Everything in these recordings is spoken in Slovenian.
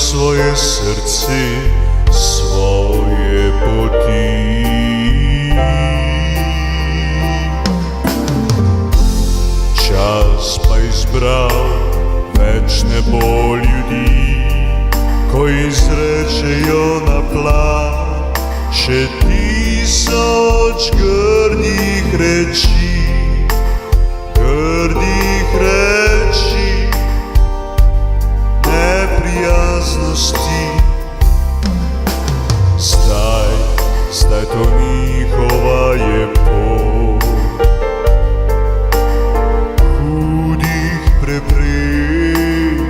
svoje srce, svoje poti. Čas pa izbral, več ne bo ljudi, ko izrečejo na plače 1000 grdih reči, neprijaznosti. Zdaj to njihova je pot, hudih preprek,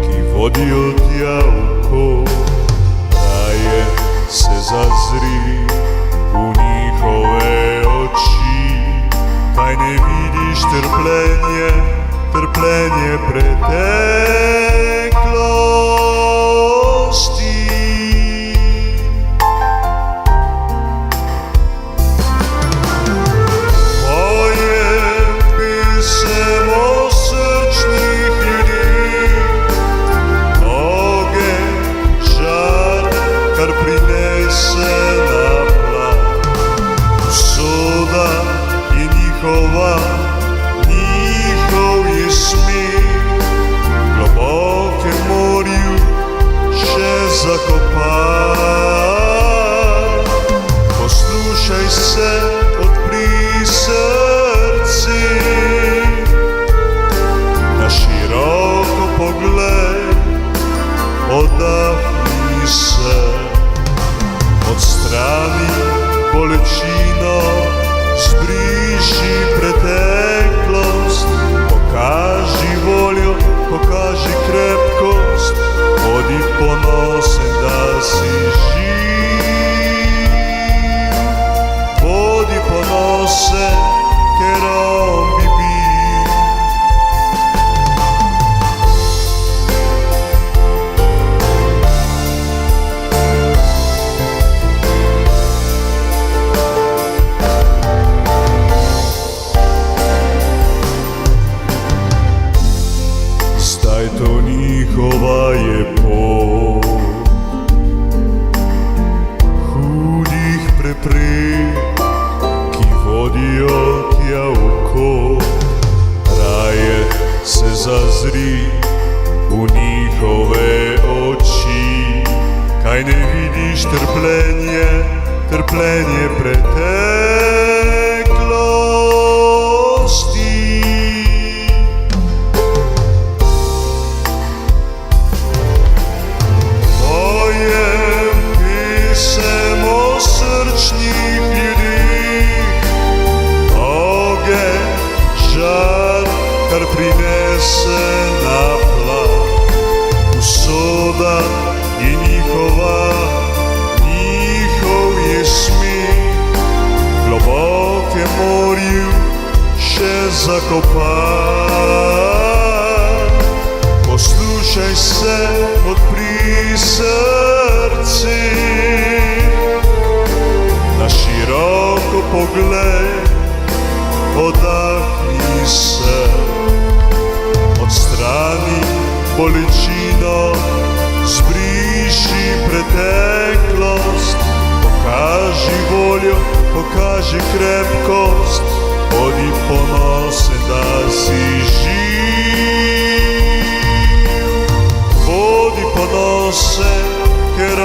ki vodijo tja v kot. Raje se zazri v njihove oči, kaj ne vidiš trpljenje preteklosti. Pojem pesem o srčnih ljudeh, ogenj, žar, kar prinese naplah. Usoda je njihova, njihov je smeh, v globokem morju še zakopan. Poslušaj se, odpri srce, na široko poglej, oddahni se, odstrani bolečino, zbriši preteklost, pokaži voljo, pokaži krepkost, bodi ponosen, da si živ. Bodi ponosen, ker on bi bil. Zdaj to njihova je pot, hudih preprek, ki vodijo tja v kot. Raje se zazri v njihove oči, kaj ne vidiš trpljenje preteklosti. Kar prinese naplah. Usoda je njihova, njihov je smeh, v globokem morju še zakopan. Poslušaj se, odpri srce, na široko poglej, oddahni se, odstrani bolečino, zbriši preteklost, pokaži voljo, pokaži krepkost, bodi ponosen, da si živ. Bodi ponosen, ker